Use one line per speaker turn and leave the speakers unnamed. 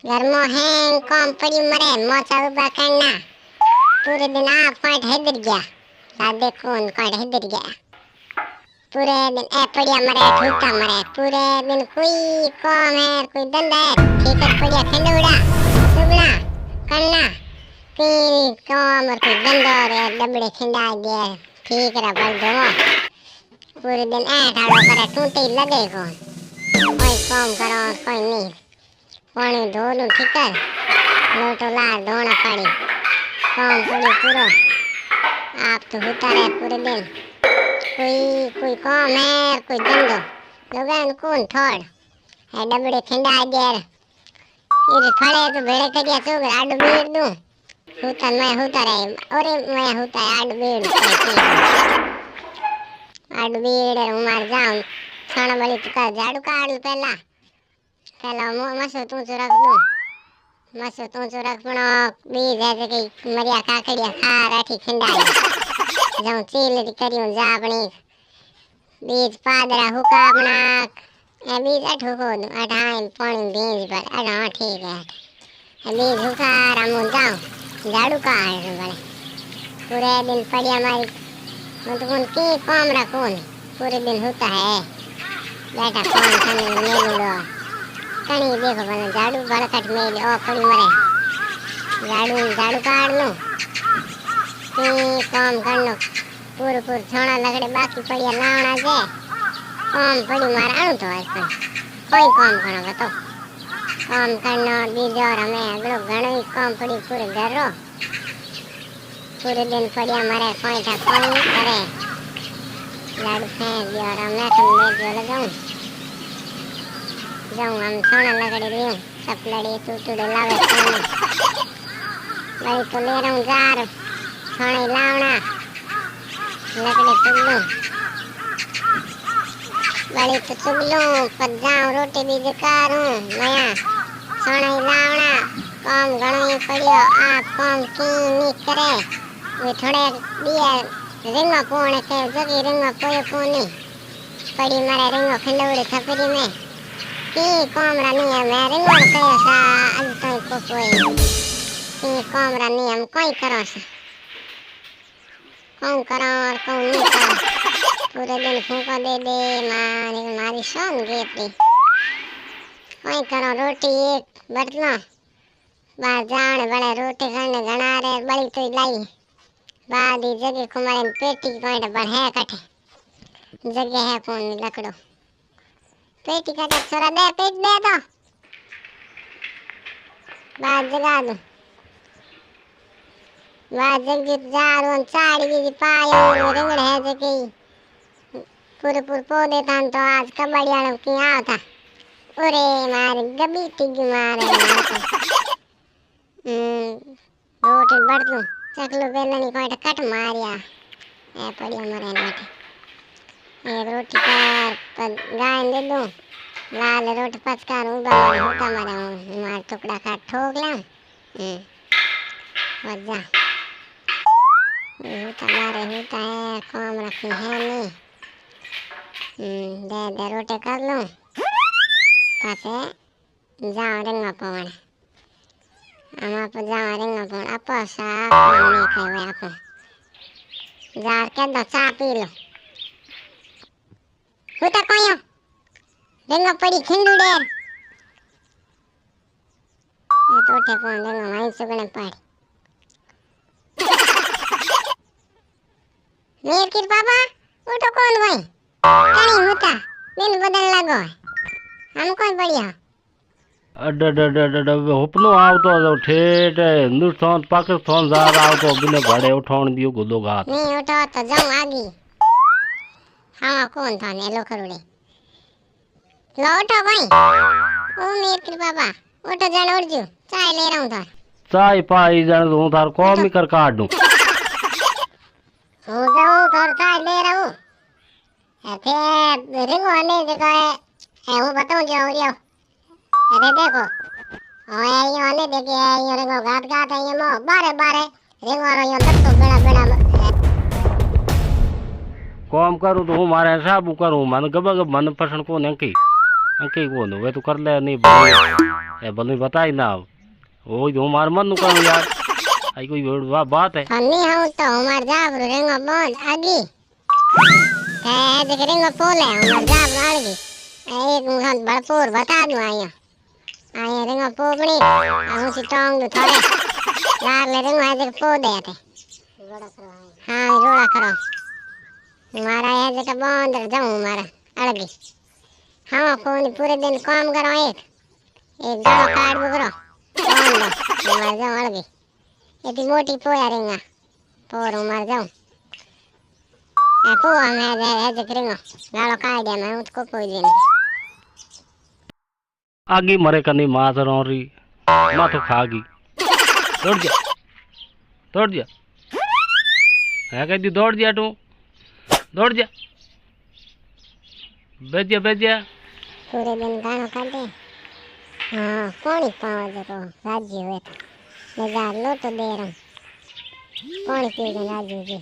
घर में है काम पड़ी मरे मोचा उबा करना पूरे दिन आप काट हैदर गया दादे कौन काट हैदर गया पूरे दिन ए पड़िया मरे ठूटा मरे पूरे दिन कोई काम है कोई धंधा है ठीक है पड़िया खंडोड़ा दुबला करना कोई काम और कोई धंधा रे डबड़े खिंडा गया ठीक है बल दो पूरे दिन ए ठाड़ो करे टूटे लगे कौन कोई काम करो कोई नहीं पानी धो लूं ठीक है लोटो लाल धोना पड़ी काम पड़ी पूरा आप तो होता रहे पूरे दिन कोई काम है कोई धंधो लोगन कौन थोड़ है डबड़े खिंडा गेर ये थोड़े तो भेड़े करिया चोग आडू बीड़ दूं होता रहे अरे मैं होता है आडू बीड़ आडू बीड़ मार जाऊं खाना वाली तो का झाड़ू काट पहला मसो तू रख दूं मसो तू रख पण बीज है कि मरिया काकड़िया खा राठी खिंडाई जाऊं चील करियो जा अपनी बीज पादरा हुका अपना ए बीज अठो को अठाई पानी बीज पर अठा ठीक है बीज हुका रामू जाऊं झाड़ू काट बड़े पूरे दिन पड़िया मारी मतलब कौन की काम रखूं पूरे दिन होता है बेटा कौन खाने मेलूडो कणी देखो बना झाड़ू बड़कट मेल ओ पड़ी मरे झाड़ू काट लो ते काम कर लो पूर छोड़ा लगड़े बाकी पड़िया लावना जे काम पड़ी मार आनु तो है कोई काम करो बताओ काम करना बीजो रमे अगलो घणो काम पड़ी पूरे घर रो पूरे दिन पड़िया मरे कोई था कोई करे झाड़ू फेंक दियो रमे तुम बेजो लगाऊं जाऊं हम सोना लगड़े लियो सब लड़ी टूटूड़े लावे सोने वही तो ले रहा हूँ जार सोने लावना लगड़े चुगलूं वही तो चुगलूं पर जाऊं रोटी भी जकारूं नया सोने लावना काम घणो ही पड़ियो आप काम की नहीं करे वे थोड़े दिए रिंगो पोने के जगी रिंगो पोयो पोनी पड़ी मारे रिंगो खंडोड़ी थपरी में की कामरा नियम है रिंगो कैसा अज तक को कोई की कामरा नियम कोई करो से कौन करो और कौन नहीं करो पूरे दिन फूको दे मारी सोन गेपड़ी कोई करो रोटी एक बर्तन बाहर जाने बड़े रोटी करने घना रे बड़ी तो लाई बाद ही जगह कुमारे पेटी कोई बढ़े कटे जगह है कौन लकड़ो पेटी का छोरा दे पेट दे दो बाद जगा दो बाद जग जारो चाड़ी की पायो रिंगड़ है जकी पूरे पौधे था तो आज कबड्डी वालों की आओ था ओरे मारे गबी टिग मारे रोटी बढ़ लूं चकलो बेलनी कोई कट मारिया ए पड़ी मरे नाटे एक रोटी पर गाय दे दूं लाल रोटी पचकार उबाल होता मारे टुकड़ा का ठोक लाऊं वजा होता मारे होता है काम रखनी है नहीं दे रोटी कर लूं पासे जाऊं रिंगा पवन हम आप जाऊं रिंगा पवन आप साफ नहीं खाए आप जार के दो चाय पी लो होता कोयो रिंगा पड़ी खिंडुड़े ये तो ठे कौन रिंगा माइन सुगने पड़ी मेर की बाबा वो तो कौन भाई कहीं होता दिन बदल लगो हम कौन बढ़िया
हुपनो आवतो ठेठ हिंदुस्तान पाकिस्तान जार आवतो बिने भाड़े उठाउण दियो गुदो घात
नहीं उठो तो जाऊं आगी हाँ कौन था ने लो करुड़े लो उठो भाई ओ मेर की बाबा उठो जान उठ जो चाय ले रहा हूँ थार
चाय पाई जन दूं थार कॉम ही कर काट दूं
हो जाऊं थार चाय ले रहा हूँ ऐसे रिंगो आने जगह है वो बताऊं जो हो रही हो अरे देखो हाँ ये वाले देखे ये रिंगो घाट है ये मो बारे रिंगो रो ये तक तो बड़ा
काम करूँ तो हूँ मारे हिसाब करूँ मन गब मन पसंद को नहीं की अंके को वे तू कर ले नहीं भले ए भले बताई ना वो जो मार मन नु कर यार आई कोई बात है
फनी हूं तो हमार जाब रेंगो बंद आगी है देख रेंगो पोले हमार जाब आगी एक मुहन भरपूर बता दूं आया आया रेंगो पोगणी हम सी टोंग दो थोड़े लार ले रेंगो है देख पो दे थे हां रोड़ा करो मारा है देख बंद जाऊं मारा अड़गी हाँ कोनी पूरे दिन काम करो एक गाड़ो काट बुकरो मार जाऊं अड़गी इतनी मोटी पोया रेंगा पोर मार जाऊं ए पो हमें है देख रेंगो गाड़ो काट दिया मैं उसको पोई दिन
आगी मरे कनी मास रौरी मा तो खागी दौड़ जा है कह दी दौड़ जा तू दौड़ जा बेज जा
पूरे दिन गाड़ो काटे हाँ पानी पाओ देखो राजी हुए तो ले जा लो तो दे रहा हूँ पानी पी के राजी जी